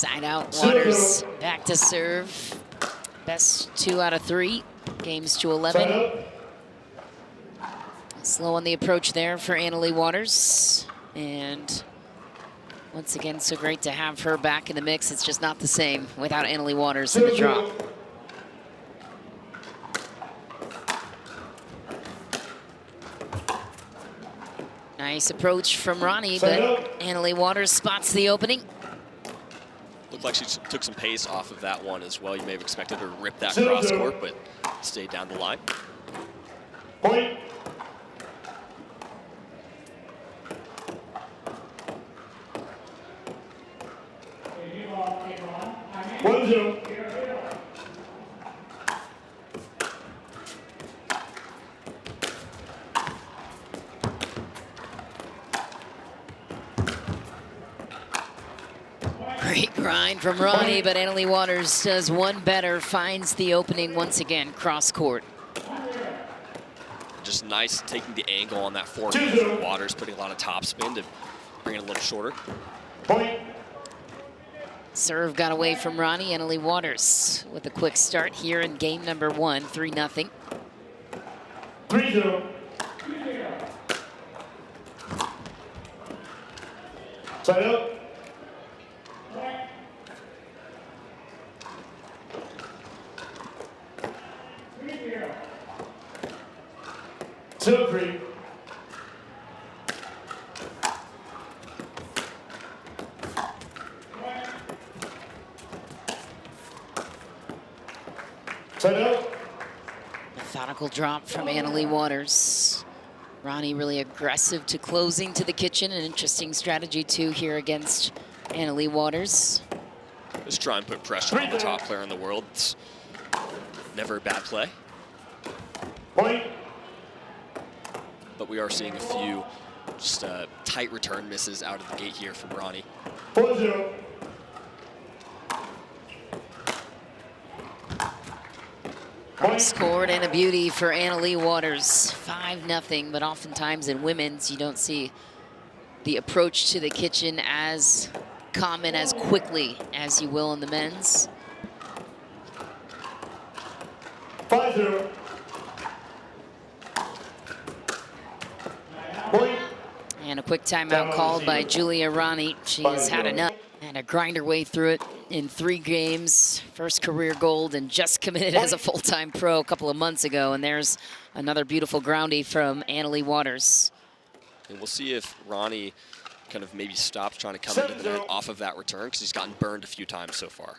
Side out, Waters back to serve. Best 2 out of 3. Games to 11. Slow on the approach there for Leigh Waters. And once again, so great to have her back in the mix. It's just not the same without Leigh Waters in the drop. Nice approach from Ronney, but Leigh Waters spots the opening. Looked like she took some pace off of that one as well. You may have expected her to rip that cross court, but stayed down the line. Point. One, 0. Great grind from Ronney, but Leigh Waters does one better, finds the opening once again, cross court. Just nice taking the angle on that forehand from Waters, putting a lot of topspin to bring it a little shorter. Point. Serve got away from Ronney. Leigh Waters with a quick start here in game number 1, 3-0. 3-0. Side up. Free. Methodical drop from Leigh Waters. Ronney really aggressive to closing to the kitchen. An interesting strategy too here against Leigh Waters. Just try and put pressure on the top player in the world. It's never a bad play. Point. But we are seeing a few just tight return misses out of the gate here from Ronney. 4-0. Scored and a beauty for Leigh Waters. 5-0, but oftentimes in women's, you don't see the approach to the kitchen as common as quickly as you will in the men's. 5-0. And a quick timeout called by Julia Ronney. She has had enough and to grind her way through it in 3 games. First career gold and just committed as a full-time pro a couple of months ago. And there's another beautiful groundie from Leigh Waters. And we'll see if Ronney kind of maybe stops trying to come into the net off of that return, because he's gotten burned a few times so far.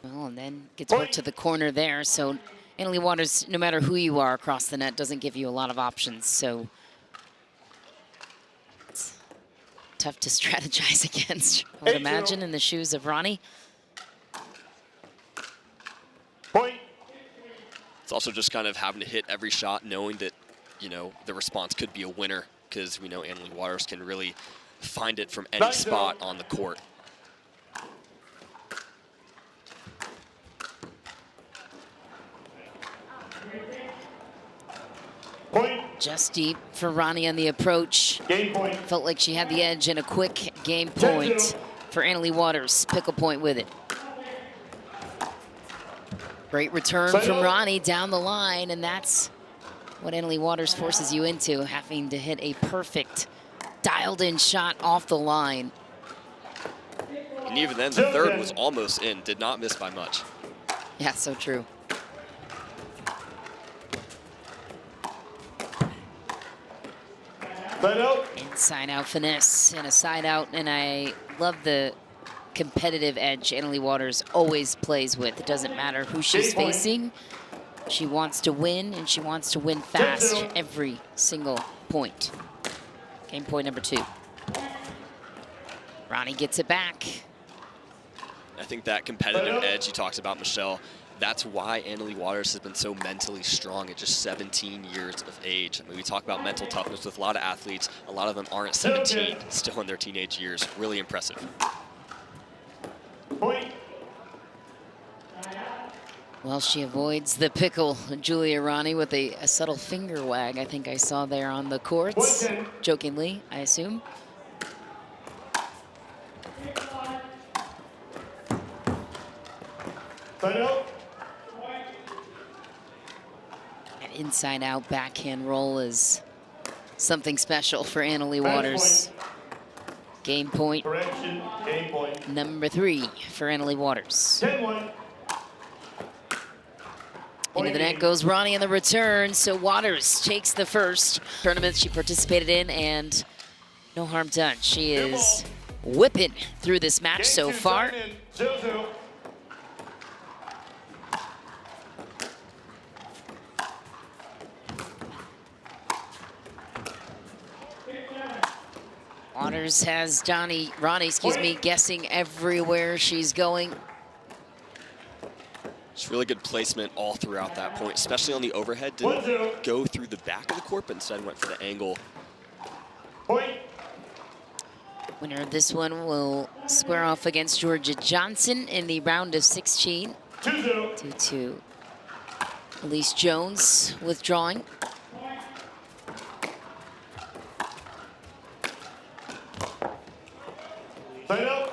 Well, and then gets worked to the corner there. So Leigh Waters, no matter who you are across the net, doesn't give you a lot of options. So it's tough to strategize against, I would imagine, in the shoes of Ronney. Point. It's also just kind of having to hit every shot, knowing that, you know, the response could be a winner, because we know Leigh Waters can really find it from any spot on the court. Point. Just deep for Ronney on the approach. Game point. Felt like she had the edge and a quick game point for Leigh Waters. Pickle point with it. Great return from Ronney down the line, and that's what Leigh Waters forces you into, having to hit a perfect dialed-in shot off the line. And even then, the third was almost in, did not miss by much. Yeah, so true. Inside out finesse and a side out, and I love the competitive edge Leigh Waters always plays with. It doesn't matter who she's facing. She wants to win, and she wants to win fast every single point. Game point number 2. Ronney gets it back. I think that competitive edge you talked about, Michelle, that's why Leigh Waters has been so mentally strong at just 17 years of age. I mean, we talk about mental toughness with a lot of athletes. A lot of them aren't 17, still in their teenage years. Really impressive. Point. Well, she avoids the pickle, Julia Ronney, with a subtle finger wag I think I saw there on the courts. Jokingly, I assume. Side out. An inside-out backhand roll is something special for Annalie Match Waters. point. Game point Correction. Game point. number 3 for Annalie Waters. 10-1. Into the net goes Ronney in the return, so Waters takes the first tournament she participated in, and no harm done. She is whipping through this match so far. 0-0. Waters has Ronney, guessing everywhere she's going. Just really good placement all throughout that point, especially on the overhead. Didn't go through the back of the court, but instead went for the angle. Point. Winner of this one will square off against Georgia Johnson in the round of 16. 2-0. Due to Elise Jones withdrawing. Side out.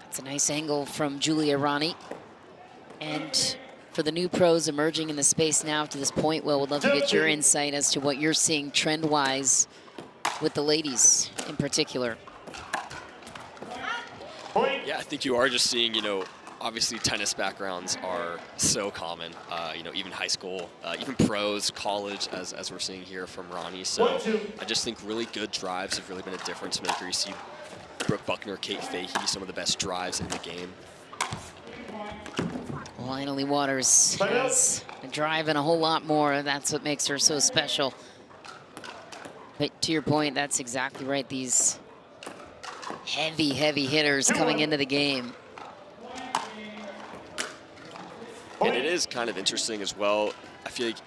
It's a nice angle from Julia Ronney. And for the new pros emerging in the space now to this point, Will, would love to get your insight as to what you're seeing trend-wise with the ladies in particular. Point. Yeah, I think you are just seeing, obviously tennis backgrounds are so common, even high school, even pros, college, as we're seeing here from Ronney. So I just think really good drives have really been a difference maker. You see Brooke Buckner, Kate Fahey, some of the best drives in the game. Well, Annalie Waters has a drive and a whole lot more. That's what makes her so special. But to your point, that's exactly right. These heavy, heavy hitters coming into the game. And it is kind of interesting as well. I feel like,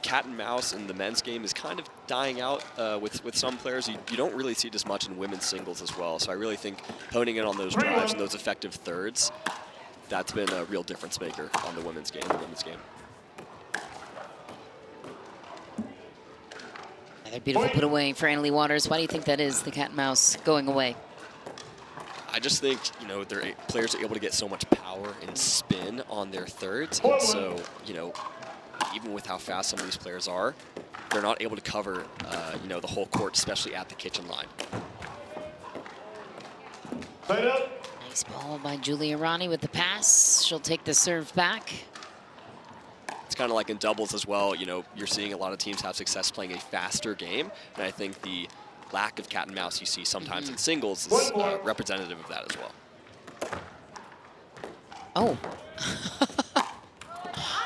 cat and mouse in the men's game is kind of dying out with some players. You don't really see it as much in women's singles as well. So I really think honing in on those drives and those effective thirds, that's been a real difference maker on the women's game. Another beautiful put away for Annalie Waters. Why do you think that is, the cat and mouse going away? I just think, their players are able to get so much power and spin on their thirds. And so, even with how fast some of these players are, they're not able to cover, the whole court, especially at the kitchen line. Side out. Nice ball by Julia Ronney with the pass. She'll take the serve back. It's kind of like in doubles as well. You're seeing a lot of teams have success playing a faster game. And I think the lack of cat and mouse you see sometimes in singles is representative of that as well. Oh.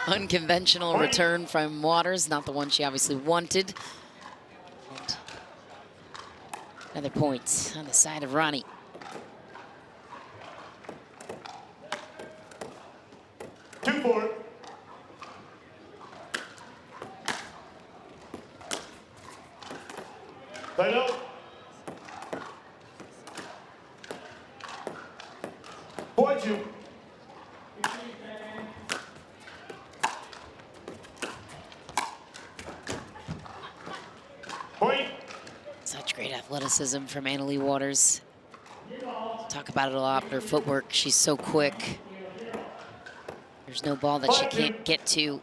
Unconventional return from Waters, not the one she obviously wanted. And another point on the side of Ronney. 2-4. Side out. Point. Point. Such great athleticism from Annalie Waters. Talk about it a lot, but her footwork, she's so quick. There's no ball that she can't get to.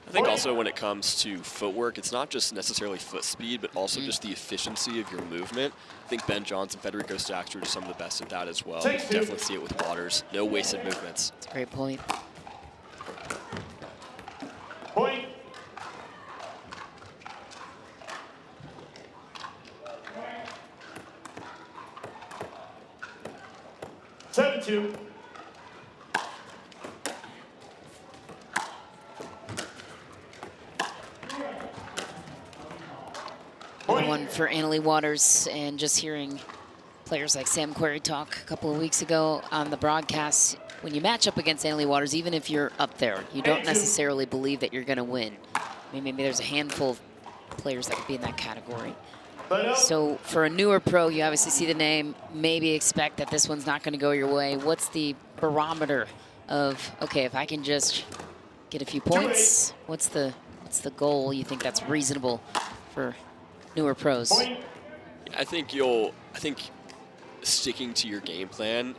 I think also when it comes to footwork, it's not just necessarily foot speed, but also just the efficiency of your movement. I think Ben Johnson, Federico Staxter are some of the best at that as well. You definitely see it with Waters. No wasted movements. That's a great point. Point. Seven-two. Another one for Annalie Waters, and just hearing players like Sam Querrey talk a couple of weeks ago on the broadcast, when you match up against Annalie Waters, even if you're up there, you don't necessarily believe that you're going to win. I mean, maybe there's a handful of players that could be in that category. So for a newer pro, you obviously see the name, maybe expect that this one's not going to go your way. What's the barometer of, okay, if I can just get a few points, what's the goal you think that's reasonable for newer pros? I think sticking to your game plan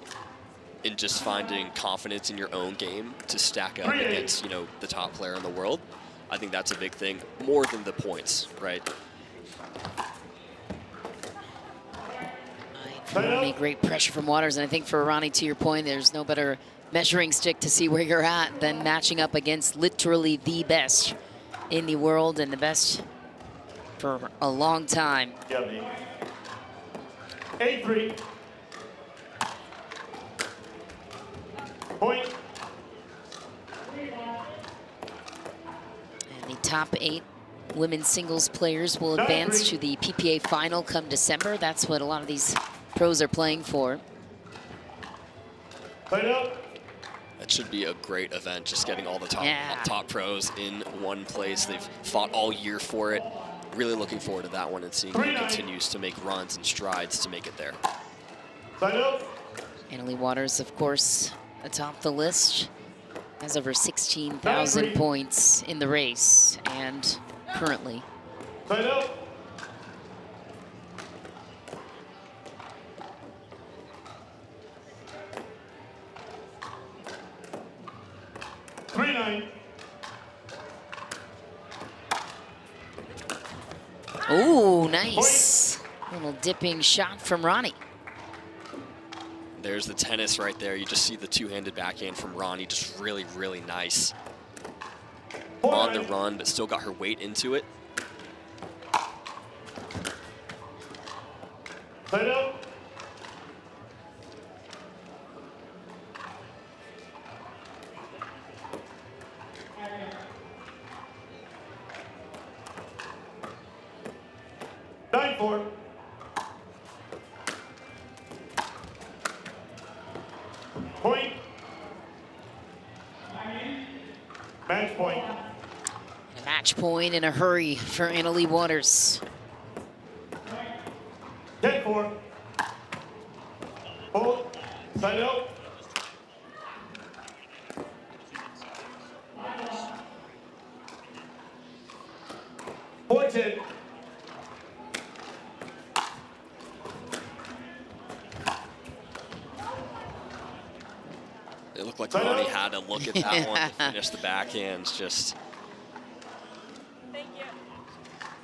and just finding confidence in your own game to stack up against, you know, the top player in the world. I think that's a big thing, more than the points, right? Ronney, great pressure from Waters, and I think for Ronney, to your point, there's no better measuring stick to see where you're at than matching up against literally the best in the world and the best for a long time. 8-3. Point. And the top 8 women's singles players will advance to the PPA final come December. That's what a lot of these pros are playing for. That should be a great event, just getting all the top pros in one place. They've fought all year for it. Really looking forward to that one and seeing who continues to make runs and strides to make it there. Leigh Waters, of course, atop the list, has over 16,000 points in the race, and currently. Ooh, nice. Little dipping shot from Ronney. There's the tennis right there. You just see the two-handed backhand from Ronney, just really, really nice. On the run, but still got her weight into it. Point. Match point. A match point in a hurry for Leigh Waters. 10-4. Hold. Side out. Point 10. It looked like Ronney had to look at that one to finish the backhands. Just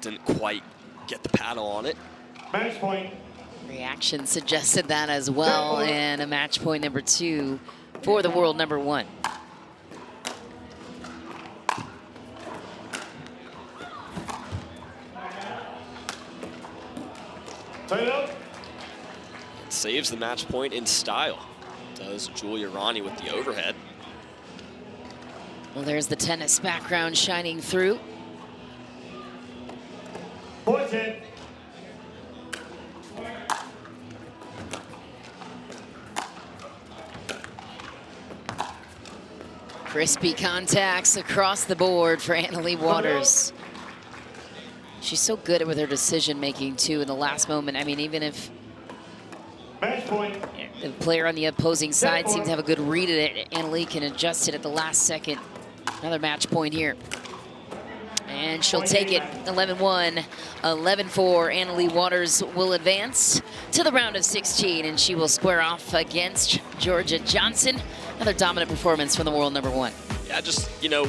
didn't quite get the paddle on it. Match point. Reaction suggested that as well, and a match point number 2 for the world number 1. Saves the match point in style. Does Julia Ronney with the overhead. Well, there's the tennis background shining through. Point 10. Crispy contacts across the board for Leigh Waters. She's so good with her decision making too in the last moment. I mean, even if match point. The player on the opposing side seems to have a good read at it, Leigh can adjust it at the last second. Another match point here. And she'll take it, 11-1, 11-4. Leigh Waters will advance to the round of 16, and she will square off against Georgia Johnson. Another dominant performance from the world number 1. Yeah, just, you know,